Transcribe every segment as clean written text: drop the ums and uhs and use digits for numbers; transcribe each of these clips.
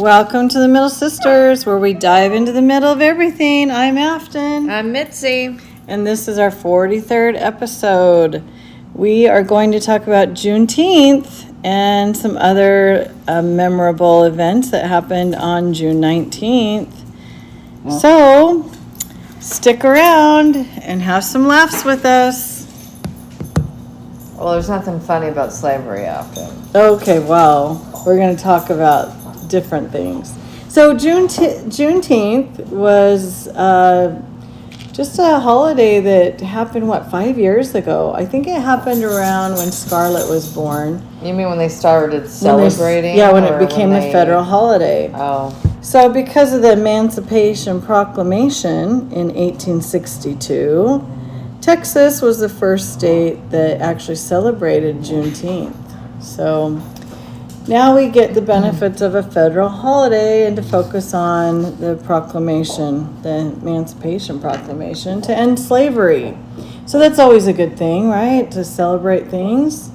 Welcome to the Middle Sisters, where we dive into the middle of everything. I'm Afton. I'm Mitzi. And this is our 43rd episode. We are going to talk about Juneteenth and some other memorable events that happened on June 19th. So, stick around and have some laughs with us. Well, there's nothing funny about slavery, Afton. Okay, well, we're going to talk about different things. So Juneteenth was just a holiday that happened, 5 years ago? I think it happened around when Scarlett was born. You mean when they started celebrating? When it became a federal holiday. Oh. So because of the Emancipation Proclamation in 1862, Texas was the first state that actually celebrated Juneteenth. So now we get the benefits of a federal holiday and to focus on the proclamation, the Emancipation Proclamation, to end slavery. So that's always a good thing, right? To celebrate things.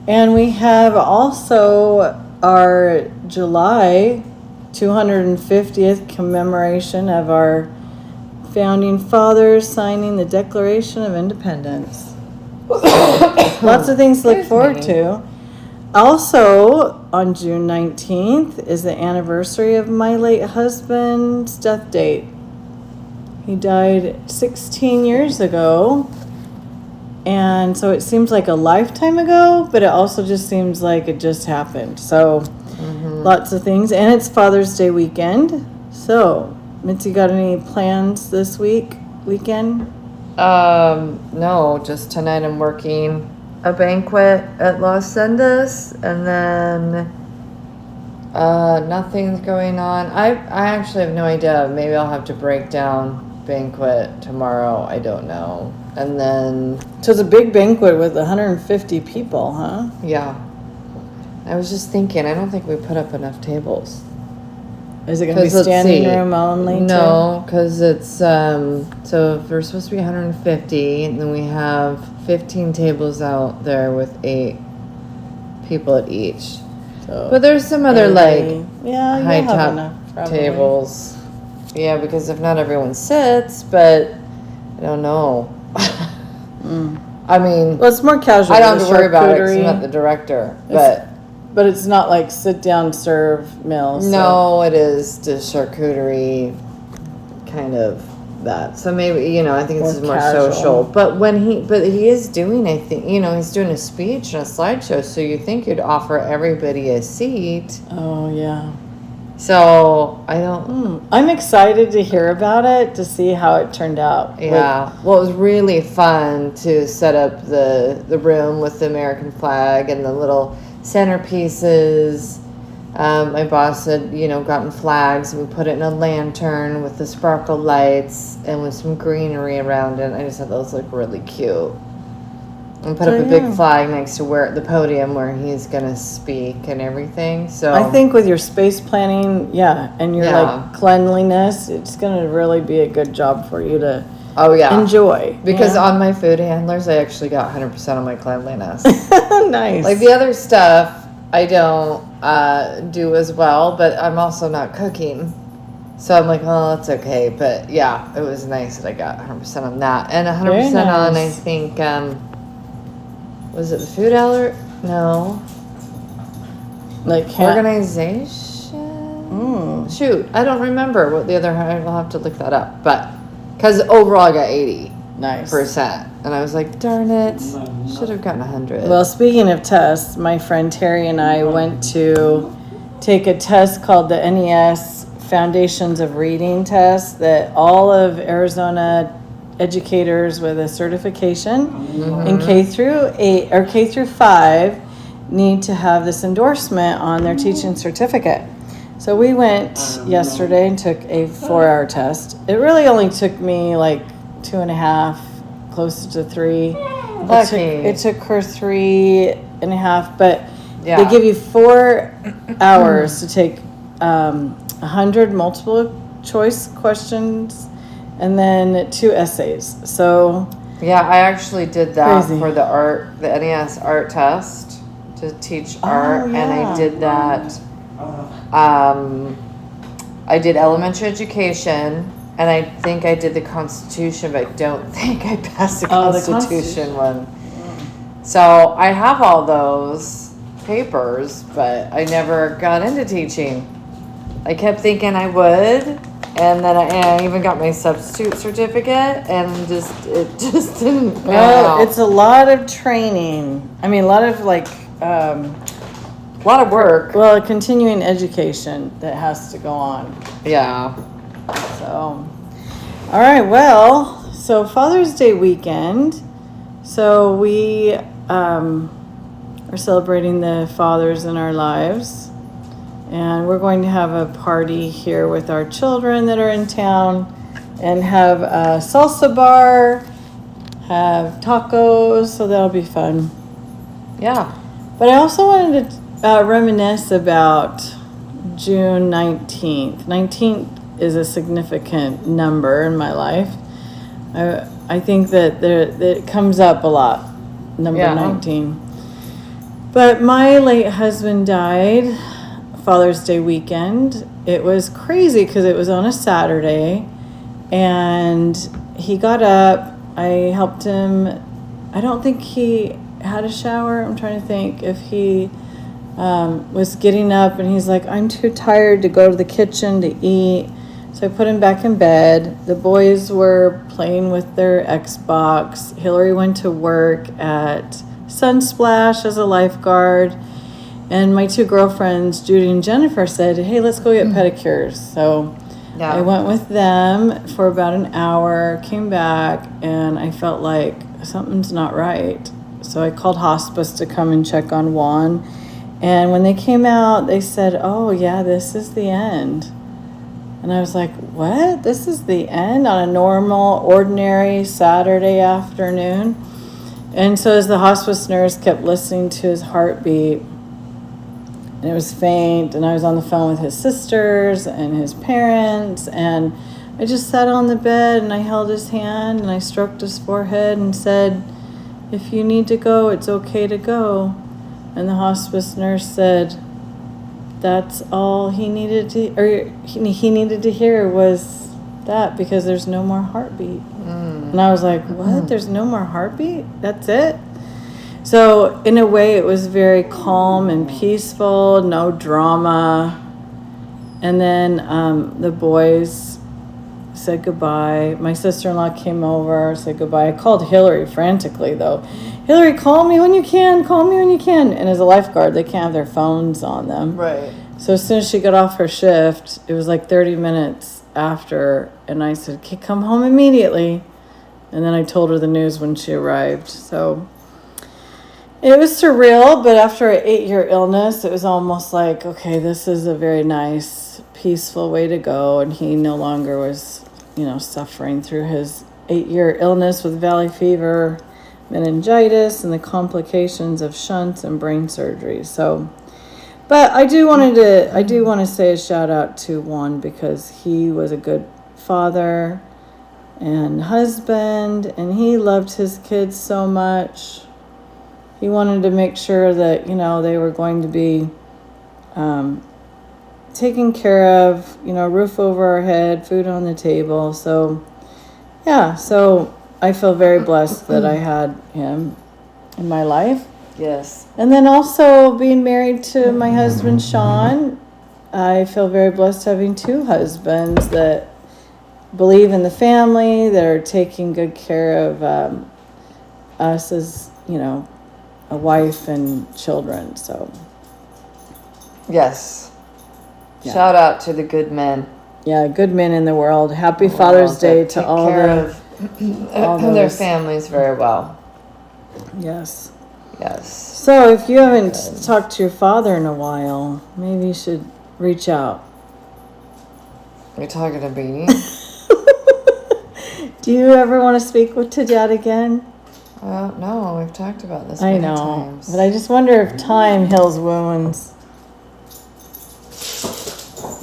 And we have also our July 250th commemoration of our founding fathers signing the Declaration of Independence. Lots of things to look forward to. Also, on June 19th is the anniversary of my late husband's death date. He died 16 years ago, and so it seems like a lifetime ago, but it also just seems like it just happened. So, lots of things, and it's Father's Day weekend. So, Mitzi, got any plans this weekend? No, just tonight I'm working a banquet at Los Sendas, and then nothing's going on. I actually have no idea. Maybe I'll have to break down banquet tomorrow. I don't know. And then So it's a big banquet with 150 people, huh? yeah, I was just thinking, I don't think we put up enough tables. Is it going to be standing room only? No, because it's so if we're supposed to be 150, and then we have 15 tables out there with 8 people at each. So But there's some other high top enough, tables. Yeah, because if not everyone sits, but I don't know. I mean, well, it's more casual. I don't have to worry about it because I'm not the director, but it's not like sit down serve meals. No, it is just charcuterie, kind of that. So maybe, I think this is more social. But he is doing, I think, he's doing a speech and a slideshow. So you think you'd offer everybody a seat. Oh yeah. So I don't. I'm excited to hear about it, to see how it turned out. Yeah. Well, it was really fun to set up the room with the American flag and the little centerpieces. My boss had, gotten flags, and we put it in a lantern with the sparkle lights and with some greenery around it. I just thought those looked really cute. And put up a big flag next to the podium where he's gonna speak and everything. So I think with your space planning, and your cleanliness, it's gonna really be a good job for you to enjoy. Because on my food handlers, I actually got 100% on my cleanliness. Nice. Like the other stuff, I don't do as well, but I'm also not cooking. So I'm like, oh, that's okay. But yeah, it was nice that I got 100% on that. And 100% on, I think, was it the food alert? No. Like organization? Shoot, I don't remember what the other, I'll have to look that up. But, because overall I got 80%. Nice. And I was like, darn it, should have gotten 100. Well, speaking of tests, my friend Terry and I went to take a test called the NES Foundations of Reading test that all of Arizona educators with a certification in K through 8 or K through 5 need to have this endorsement on their teaching certificate. So we went yesterday and took a 4-hour test. It really only took me like 2.5, closer to 3. It took her 3.5, but they give you 4 hours to take 100 multiple choice questions and then 2 essays. So yeah, I actually did that for the NES art test to teach art, and I did that I did elementary education, and I think I did the Constitution, but I don't think I passed the Constitution one. So I have all those papers, but I never got into teaching. I kept thinking I would, and then I even got my substitute certificate, and it just didn't pan Well, out. it's a lot of training. I mean, a lot of like, A lot of work. well, continuing education that has to go on. Yeah. So, all right. Well, so Father's Day weekend. So we are celebrating the fathers in our lives, and we're going to have a party here with our children that are in town, and have a salsa bar, have tacos. So that'll be fun. Yeah. But I also wanted to reminisce about June 19th. 19th is a significant number in my life. I think that it comes up a lot, number 19. But my late husband died Father's Day weekend. It was crazy because it was on a Saturday, and he got up. I helped him. I don't think he had a shower. I'm trying to think if he was getting up, and he's like, I'm too tired to go to the kitchen to eat. So I put him back in bed. The boys were playing with their Xbox. Hillary went to work at Sunsplash as a lifeguard. And my two girlfriends, Judy and Jennifer, said, hey, let's go get pedicures. So I went with them for about an hour, came back, and I felt like something's not right. So I called hospice to come and check on Juan. And when they came out, they said, oh, yeah, this is the end. And I was like, what? This is the end on a normal, ordinary Saturday afternoon? And so as the hospice nurse kept listening to his heartbeat, and it was faint, and I was on the phone with his sisters and his parents, and I just sat on the bed and I held his hand and I stroked his forehead and said, if you need to go, it's okay to go. And the hospice nurse said, that's all he needed to, or he needed to hear was that, because there's no more heartbeat. And I was like, what? There's no more heartbeat? That's it? So in a way, it was very calm and peaceful, no drama. And then the boys said goodbye. My sister-in-law came over, said goodbye. I called Hillary frantically, though. Hillary, call me when you can. Call me when you can. And as a lifeguard, they can't have their phones on them. Right. So as soon as she got off her shift, it was like 30 minutes after, and I said, okay, come home immediately. And then I told her the news when she arrived. So it was surreal, but after an 8-year illness, it was almost like, okay, this is a very nice, peaceful way to go. And he no longer was, suffering through his 8-year illness with valley fever, meningitis, and the complications of shunts and brain surgery. So, but I do want to say a shout out to Juan, because he was a good father and husband, and he loved his kids so much. He wanted to make sure that, they were going to be taken care of, roof over our head, food on the table. So, yeah, so I feel very blessed that I had him in my life. Yes. And then also being married to my husband, Sean, I feel very blessed having two husbands that believe in the family, that are taking good care of us as, a wife and children. So, Yes. Yeah. Shout out to the good men. Yeah, good men in the world. Happy Father's Day to all their families very well. Yes. Yes. So if you haven't talked to your father in a while, maybe you should reach out. You're talking to me? Do you ever want to speak to Dad again? No, we've talked about this I many know, times. but I just wonder if time heals wounds.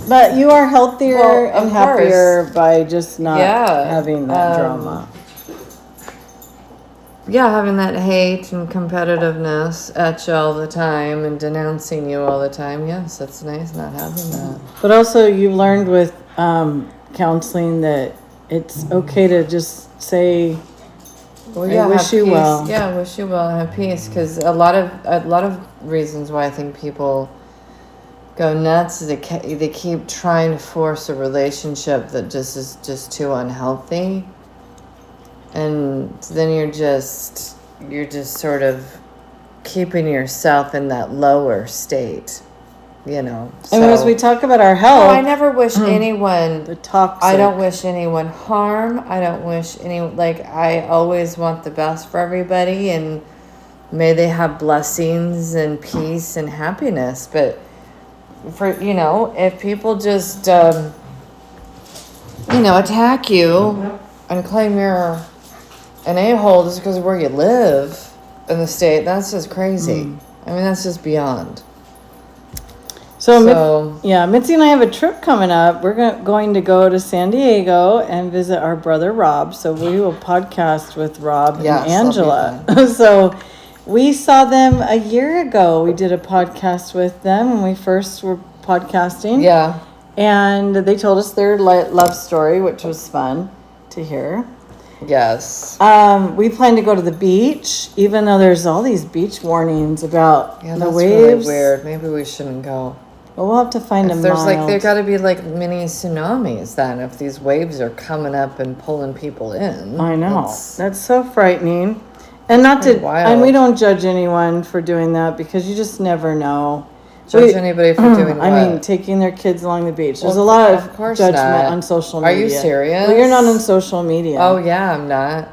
But you are healthier and happier by just not having that drama. having that hate and competitiveness at you all the time and denouncing you all the time. Yes, that's nice not having that. But also, you learned with counseling that it's okay to just say, Well, yeah, I wish you peace. well. Yeah, wish you well and have peace. Because a lot of reasons why I think people go nuts is they keep trying to force a relationship that just is just too unhealthy, and then you're just sort of keeping yourself in that lower state, you know. And as we talk about our health, I never wish anyone the toxic. I don't wish anyone harm. I don't wish I always want the best for everybody, and may they have blessings and peace and happiness. But for, if people just, attack you and claim you're an a-hole just because of where you live in the state, that's just crazy. I mean, that's just beyond. So Mitzi and I have a trip coming up. We're going to go to San Diego and visit our brother Rob. So we will podcast with Rob and Angela. So we saw them a year ago. We did a podcast with them when we first were podcasting. Yeah. And they told us their love story, which was fun to hear. Yes. We plan to go to the beach, even though there's all these beach warnings about the that's waves. really weird. Maybe we shouldn't go. Well, we'll have to find There's there got to be mini tsunamis then if these waves are coming up and pulling people in. I know. That's so frightening. And and we don't judge anyone for doing that because you just never know. Judge anybody for doing what? I mean, taking their kids along the beach. There's a lot of judgment on social media. Are you serious? Well, you're not on social media. Oh, yeah, I'm not.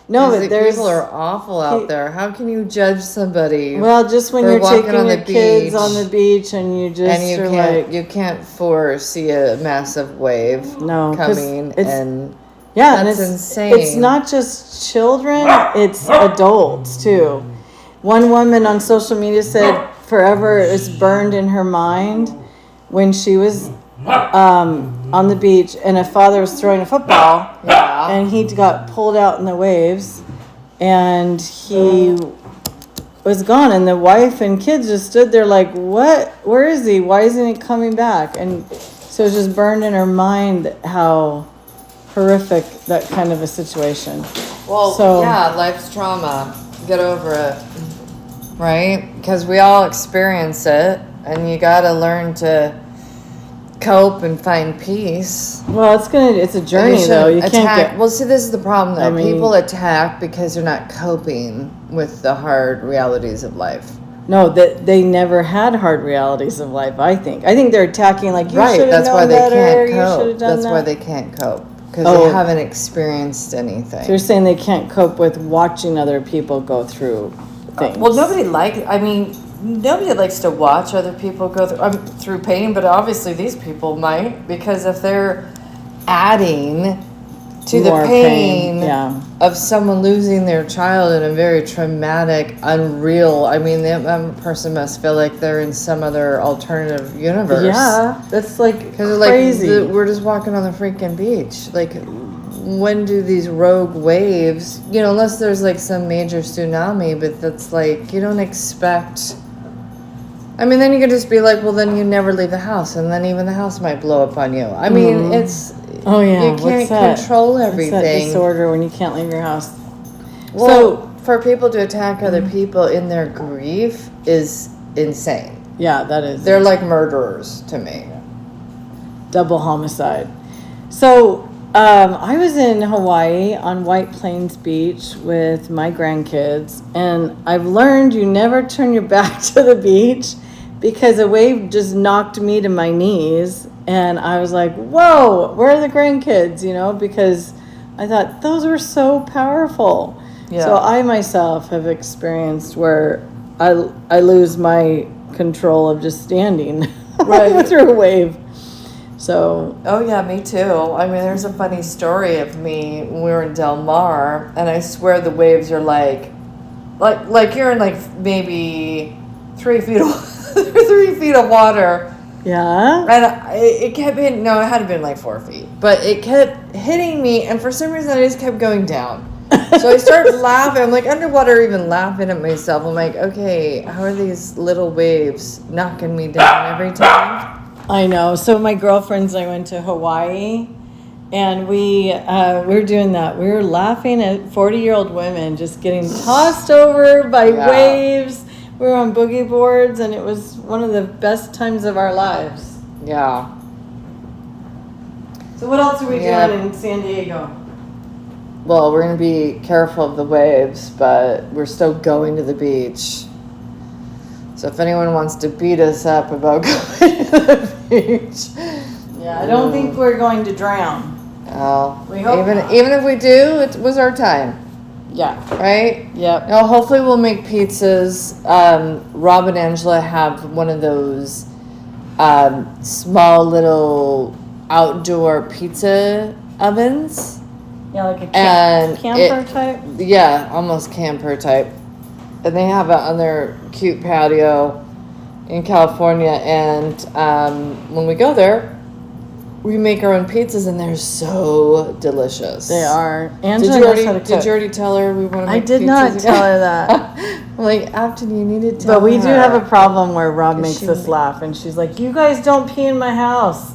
No, but people are awful out there. How can you judge somebody? Well, just when you're taking your kids on the beach and you just you can't foresee a massive wave coming and that's insane. It's not just children; it's adults too. One woman on social media said forever is burned in her mind when she was on the beach and a father was throwing a football and he got pulled out in the waves and he was gone, and the wife and kids just stood there like, what? Where is he? Why isn't he coming back? And so it's just burned in her mind how horrific that kind of a situation. Well, life's trauma. Get over it. Right? Because we all experience it, and you got to learn to cope and find peace. Well, it's a journey though. You can't Well, see, this is the problem though. People attack because they're not coping with the hard realities of life. No, that they never had hard realities of life. I think they're attacking like you should have known better. That's why they can't cope because they haven't experienced anything. So you're saying they can't cope with watching other people go through things. Well, nobody likes to watch other people go through pain, but obviously these people might, because if they're adding to More the pain of someone losing their child in a very traumatic, unreal, that person must feel like they're in some other alternative universe. Yeah, that's crazy. We're just walking on the freaking beach. When do these rogue waves, unless there's some major tsunami, but that's you don't expect. Then you could just be well, then you never leave the house, and then even the house might blow up on you. It's. Oh yeah, you can't control everything. What's that disorder when you can't leave your house? Well, for people to attack other people in their grief is insane. Yeah, that is. They're like murderers to me. Double homicide. So. I was in Hawaii on White Plains Beach with my grandkids, and I've learned you never turn your back to the beach because a wave just knocked me to my knees, and I was like, whoa, where are the grandkids, because I thought those were so powerful. Yeah. So I myself have experienced where I lose my control of just standing through a wave. So. Oh yeah, me too. There's a funny story of me when we were in Del Mar, and I swear the waves are like you're in maybe 3 feet of 3 feet of water. Yeah. And it kept hitting. No, it had been 4 feet, but it kept hitting me, and for some reason I just kept going down. So I start laughing. I'm like underwater, even laughing at myself. I'm like, okay, how are these little waves knocking me down every time? I know. So my girlfriends and I went to Hawaii, and we were doing that. We were laughing at 40-year-old women just getting tossed over by waves. We were on boogie boards, and it was one of the best times of our lives. Yeah. So what else are we doing in San Diego? Well, we're going to be careful of the waves, but we're still going to the beach. So if anyone wants to beat us up about going to the beach. Yeah, I don't think we're going to drown. Oh, We hope not. even if we do, it was our time. Yeah. Right? Yep. No, hopefully we'll make pizzas. Rob and Angela have one of those small little outdoor pizza ovens. Yeah, like a camper type? Yeah, almost camper type. And they have it on their cute patio in California. And when we go there, we make our own pizzas, and they're so delicious. They are. Did you already tell her we want to make pizzas? I did not tell her that. I'm like, Afton, you need to tell her. But we do have a problem where Rob makes she- us laugh, and she's like, "You guys don't pee in my house,"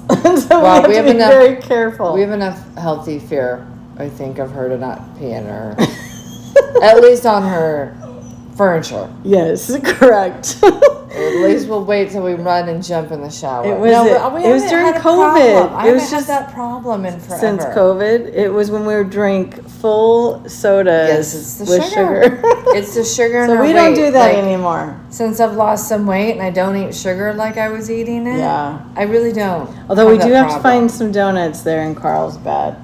so Well, we have to be very careful. We have enough healthy fear, I think, of her to not pee in her. At least on her furniture. Yes, correct. At least we'll wait till we run and jump in the shower. It was during COVID. I haven't had that problem in forever. Since COVID, it was when we drank full sodas Yes, it's the with sugar. It's the sugar in So our we don't weight. do that anymore. Since I've lost some weight and I don't eat sugar like I was eating it. Yeah. I really don't. Although we that do have to problem. find some donuts there in Carlsbad.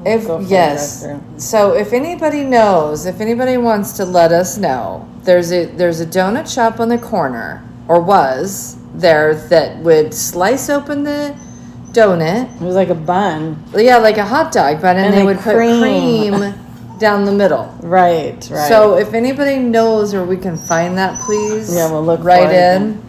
Yes. So if anybody knows, if anybody wants to let us know, there's a donut shop on the corner, or was there, that would slice open the donut. It was like a bun. Yeah, like a hot dog bun, and they would put cream. cream down the middle. Right. So if anybody knows where we can find that, please. Yeah, we'll look right for it. in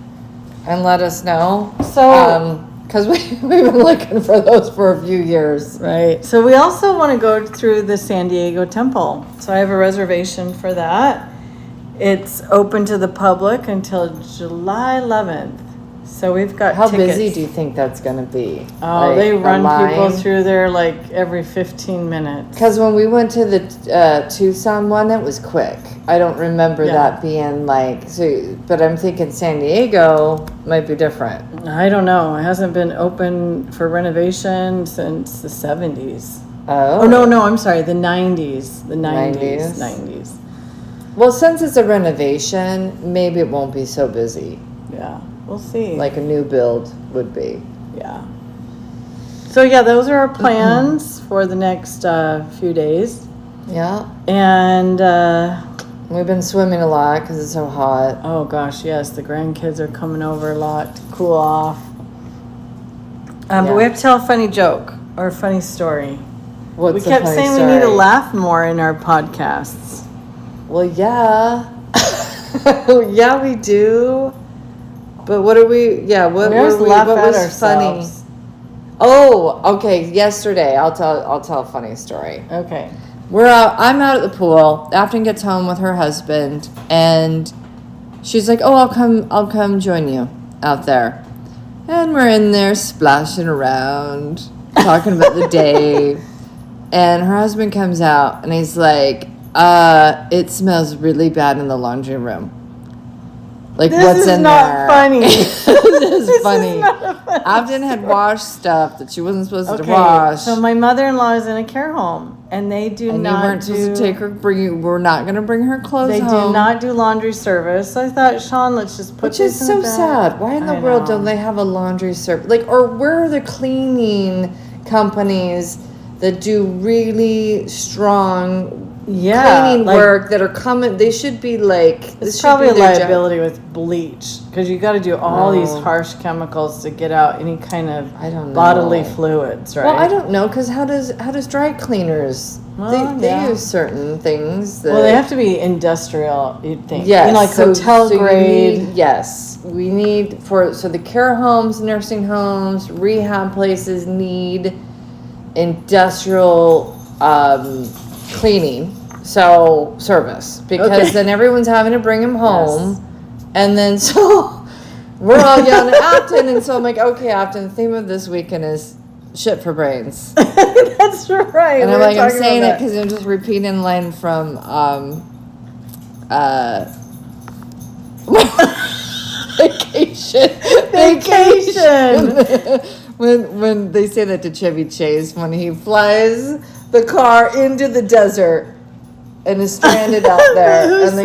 and let us know. So because we've been looking for those for a few years. Right. So we also want to go through the San Diego Temple. So I have a reservation for that. It's open to the public until July 11th. So we've got How tickets. busy do you think that's going to be? Oh, Like, they the run people line? through there like every 15 minutes. Because when we went to the Tucson one, it was quick. I don't remember Yeah. that being like, so, but I'm thinking San Diego might be different. I don't know. It hasn't been open for renovation since the 70s. Oh. Oh, no, I'm sorry. The 90s. The 90s. 90s. 90s. Well, since it's a renovation, maybe it won't be so busy. Yeah. We'll see. Like a new build would be. Yeah. So yeah, those are our plans for the next few days. Yeah. And We've been swimming a lot because it's so hot. oh gosh, yes, the grandkids are coming over a lot to cool off. But we have to tell a funny joke or a funny story. What's We the kept funny saying story? we need to laugh more in our podcasts. Well, yeah. Yeah, we do. But what are we? Yeah, what We always were we? laugh What at was ourselves. funny? Oh, okay. Yesterday, I'll tell a funny story. Okay. We're out. I'm out at the pool. Afton gets home with her husband, and she's like, "Oh, I'll come join you out there." And we're in there splashing around, talking about the day. And her husband comes out, and he's like, "It smells really bad in the laundry room. Like, This what's is in not there?" funny. This is This funny. is not a funny Afton had washed stuff that she wasn't supposed to Okay, wash. so my mother-in-law is in a care home, and they do and not you weren't supposed to take her. We're not going to bring her clothes They home. do not do laundry service. So I thought, Sean, let's just put Which this is in so the bag. sad. Why in the I world know. don't they have a laundry service? Like, or where are the cleaning companies that do really strong cleaning like, work that are coming? They should be like. It's this should probably be a their job. liability with bleach because you got to do all these Oh. harsh chemicals to get out any kind of I don't know. bodily fluids, right? Well, I don't know because how does dry cleaners? Well, they yeah. use certain things. That, Well, they have to be industrial, you'd think. Yes, You know, like hotel you grade. need- yes, we need so the care homes, nursing homes, rehab places need industrial cleaning. So service, because Okay. then everyone's having to bring him home, and then so we're all yelling at Afton, and so I'm like, okay, Afton, the theme of this weekend is shit for brains, That's right. and we I'm were like, I'm talking saying it about because I'm just repeating a line from vacation. when they say that to Chevy Chase when he flies the car into the desert and is stranded out there, Who and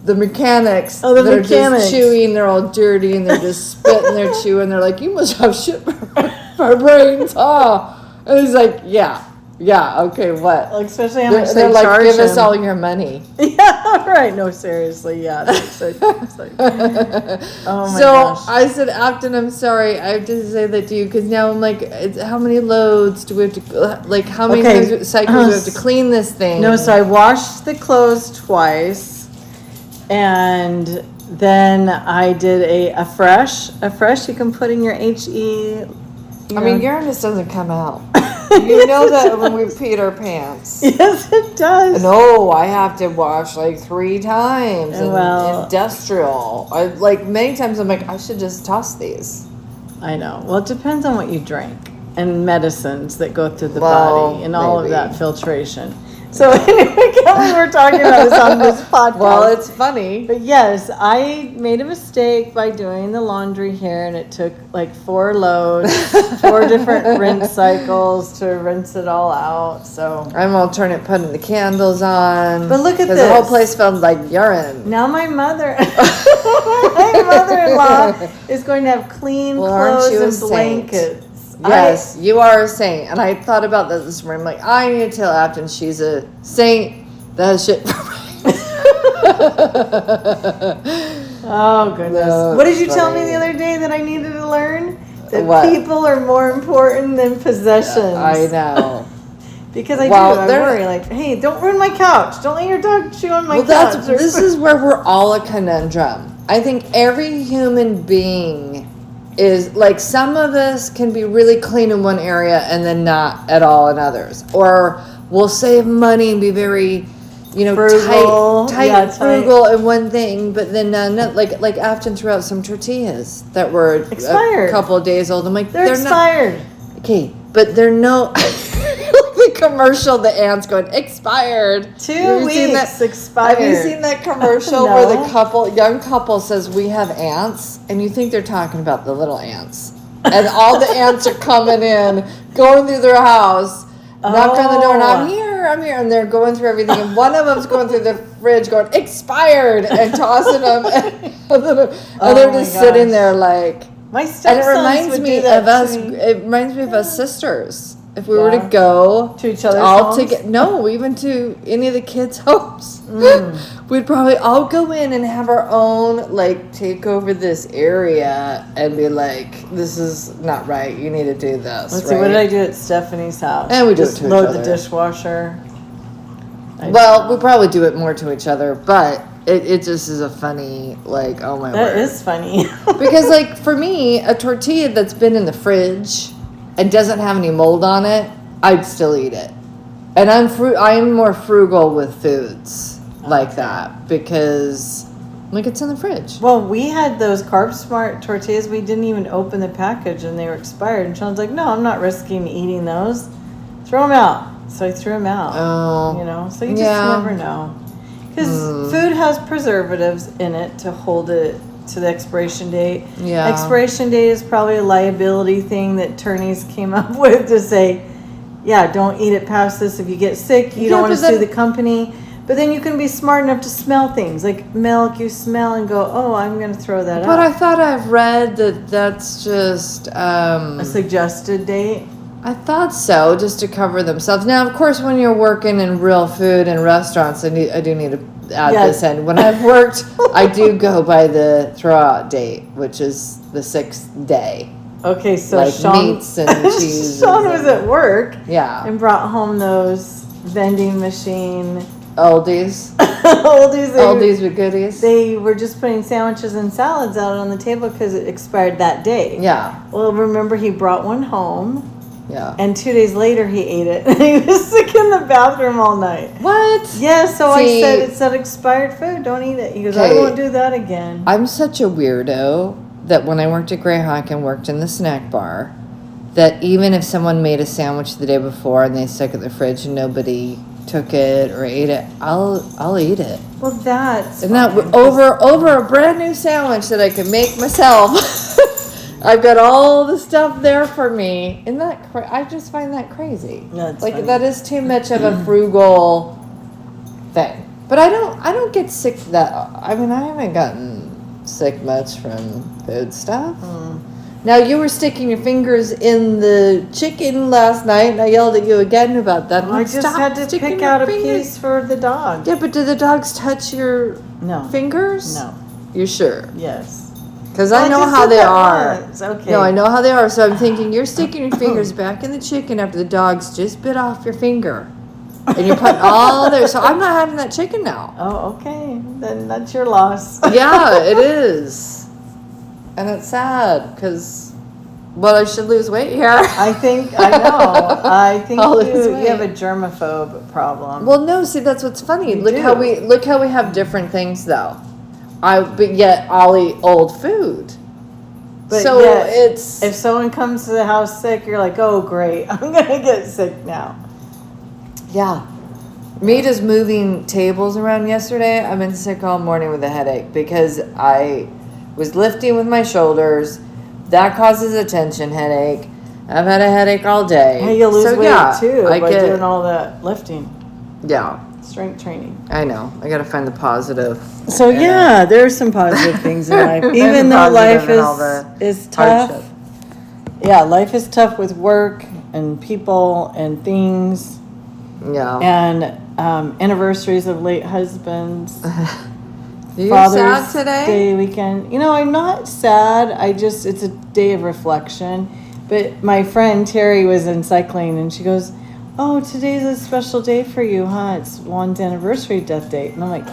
the mechanics, Oh, the they're mechanics. just chewing, they're all dirty, and they're just spitting, they're chewing, they're like, you must have shit for brains, huh? And he's like, yeah, okay, what? Like, especially how much They're they like, charge give us him. all your money. Yeah, right. No, seriously. Yeah. It's like, oh my So gosh. I said, Afton, I'm sorry. I have to say that to you because now I'm like, how many loads do we have to, like, how many Okay. cycles do we have to clean this thing? No, so I washed the clothes twice, and then I did a fresh. You can put in your HE. I mean, Uranus doesn't come out. You know that when we peed our pants. Yes, it does. No, I have to wash like 3 times. And Well- industrial. Many times I'm like, I should just toss these. I know. Well, it depends on what you drink and medicines that go through the Well, body and all maybe. of that filtration. So anyway, Kelly, we're talking about this on this podcast. Well, it's funny. But yes, I made a mistake by doing the laundry here, and it took like 4 loads, 4 different rinse cycles to rinse it all out. So I'm alternate putting the candles on. But look at Because the whole this. place smelled like urine. now my mother-in-law is going to have clean Well, aren't clothes you a and saint? blankets. Yes, you are a saint. And I thought about that this morning. I'm like, I need to tell Afton she's a saint that has shit for Oh goodness! No, What did you it's tell me funny. the other day that I needed to learn? That What? people are more important than possessions. I know. Because I Well, do. I they're- worry. Like, hey, don't ruin my couch. Don't let your dog chew on my Well, couch. this is where we're all a conundrum. I think every human being is like, some of us can be really clean in one area and then not at all in others, or we'll save money and be very, Frugal. tight, Yeah, tight. frugal in one thing, but then like Afton threw out some tortillas that were Expired. a couple of days old. I'm like, They're expired. not okay, but they're no. The commercial, the ant's going expired. 2 Have you seen weeks that? expired. Have you seen that commercial No. where the young couple says, we have ants, and you think they're talking about the little ants, and all the ants are coming in, going through their house, knock on the door, and I'm here, and they're going through everything, and one of them's going through the fridge going expired and tossing them, and they're my just sitting gosh. there like. My And it stepsons reminds would me do that of us. to me. It reminds me of us sisters. If we were to Yeah. go To each other's all homes? together, no, even to any of the kids' homes, Mm. we'd probably all go in and have our own, like, take over this area and be like, "This is not right. You need to do this." Let's see. What did I do at Stephanie's house? And we do it Just to each load other. the dishwasher. Well, we probably do it more to each other, but it just is a funny, like, oh my That word. is funny. Because, like, for me, a tortilla that's been in the fridge and doesn't have any mold on it, I'd still eat it. And I'm more frugal with foods like that because, like, it's in the fridge. Well, we had those Carb Smart tortillas. We didn't even open the package and they were expired. And Sean's like, no, I'm not risking eating those. Throw them out. So I threw them out. Oh. So you just Yeah. never know. Because food has preservatives in it to hold it to the expiration date. Yeah. Expiration date is probably a liability thing that attorneys came up with to say, yeah, don't eat it past this. If you get sick, you Yeah, don't want to but sue then- the company. But then you can be smart enough to smell things like milk. You smell and go, oh, I'm going to throw that But out. I thought I've read that that's just, A suggested date. I thought so, just to cover themselves. Now, of course, when you're working in real food and restaurants, I do need to add Yeah. this in. When I've worked, I do go by the throw-out date, which is the 6th day. Okay, so Like Sean, meats and cheeses Sean was and- at work Yeah. and brought home those vending machine Oldies. oldies. Oldies with goodies. They were just putting sandwiches and salads out on the table because it expired that day. Yeah. Well, remember he brought one home Yeah. And 2 days later, he ate it. And he was sick in the bathroom all night. What? Yeah, so I See, said, it's that expired food. Don't eat it. He goes, I Okay. won't do that again. I'm such a weirdo that when I worked at Greyhawk and worked in the snack bar, that even if someone made a sandwich the day before and they stuck it in the fridge and nobody took it or ate it, I'll eat it. Well, that's And that fine, over a brand new sandwich that I can make myself. I've got all the stuff there for me. Isn't that I just find that crazy. That's like funny. that is too much of a frugal thing. But I don't get sick I haven't gotten sick much from food stuff. Now you were sticking your fingers in the chicken last night and I yelled at you again about that. I just had to pick out a piece for the dog. Yeah, but do the dogs touch your No. fingers? No. You sure? Yes. Because I know just how did they that are. once. Okay. No, I know how they are. So I'm thinking you're sticking your fingers back in the chicken after the dogs just bit off your finger. And you're putting all there. So I'm not having that chicken now. Oh, okay. Then that's your loss. Yeah, it is. And it's sad because, well, I should lose weight here. I think I think I'll lose you have a weight. germaphobe problem. Well, no, see, that's what's funny. You Look do. how we have different things though. But yet I'll eat old food. But So yet, it's if someone comes to the house sick, you're like, oh great, I'm gonna get sick now. yeah. Me just moving tables around yesterday, I've been sick all morning with a headache because I was lifting with my shoulders. That causes a tension headache. I've had a headache all day. Hey, you lose weight too I by get, doing all that lifting, yeah, strength training. I know. I got to find the positive. So in it. yeah, there's some positive things in life, And even though positive life in all the is tough. hardship. Yeah, life is tough with work and people and things Yeah. and anniversaries of late husbands. You Father's sad today? Day weekend. You know, I'm not sad. It's a day of reflection. But my friend Terry was in cycling and she goes, oh, today's a special day for you, huh? It's Juan's anniversary death date. And I'm like,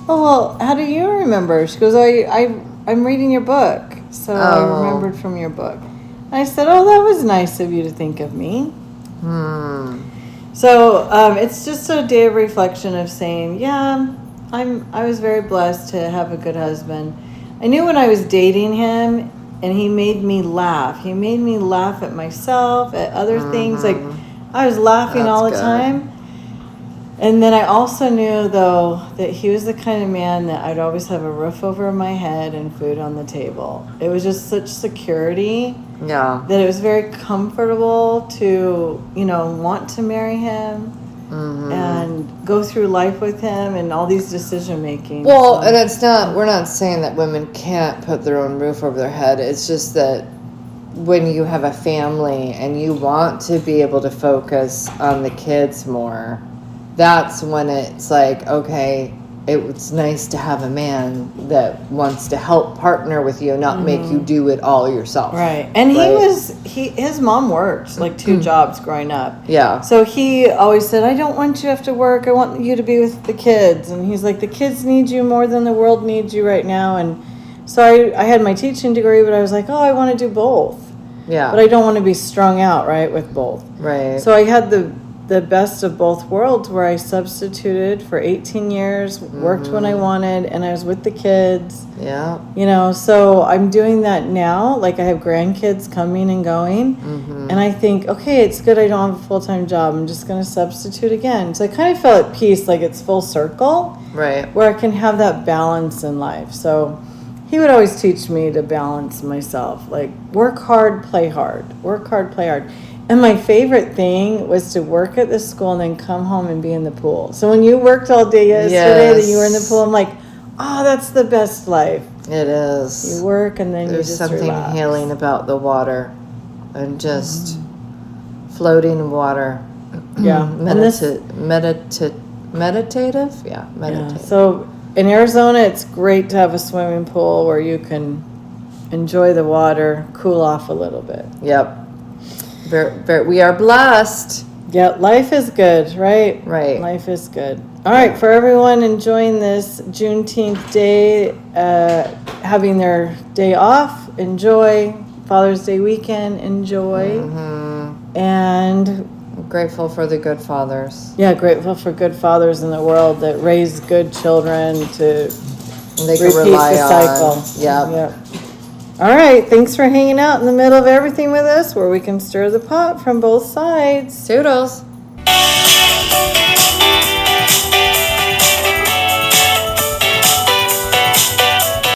oh, well, how do you remember? She goes, I'm reading your book. So I Oh. remembered from your book. And I said, oh, that was nice of you to think of me. So it's just a day of reflection of saying, yeah, I was very blessed to have a good husband. I knew when I was dating him, and he made me laugh. He made me laugh at myself, at other things. Like I was laughing That's all the good. time. And then I also knew, though, that he was the kind of man that I'd always have a roof over my head and food on the table. It was just such security Yeah. that it was very comfortable to, want to marry him and go through life with him and all these decision making. Well, and we're not saying that women can't put their own roof over their head. It's just that when you have a family and you want to be able to focus on the kids more, that's when it's like, okay, it's nice to have a man that wants to help partner with you, not make you do it all yourself. Right. And Right? his mom worked like 2 jobs growing up. Yeah. So he always said, I don't want you to have to work. I want you to be with the kids. And he's like, the kids need you more than the world needs you right now. And so I had my teaching degree, but I was like, oh, I want to do both. Yeah. But I don't want to be strung out, right, with both. Right. So I had the best of both worlds where I substituted for 18 years, worked when I wanted, and I was with the kids. Yeah. So I'm doing that now. Like I have grandkids coming and going. And I think, okay, it's good I don't have a full-time job. I'm just going to substitute again. So I kind of felt at peace, like it's full circle, Right. where I can have that balance in life. So he would always teach me to balance myself. Like work hard, play hard. Work hard, play hard. And my favorite thing was to work at the school and then come home and be in the pool. So when you worked all day yesterday, that you were in the pool, I'm like, oh, that's the best life. It is. You work and then There's you just something relax. healing about the water and just floating in water. Yeah. And this, Meditative? Yeah, yeah. meditative. So in Arizona, it's great to have a swimming pool where you can enjoy the water, cool off a little bit. Yep. We are blessed. Yeah, life is good, right? Right. Life is good. All right, for everyone enjoying this Juneteenth day, having their day off, enjoy. Father's Day weekend, enjoy. And I'm grateful for the good fathers. yeah, grateful for good fathers in the world that raise good children to They can repeat rely the cycle. on. Yep. Yep. All right. Thanks for hanging out in the middle of everything with us, where we can stir the pot from both sides. Toodles.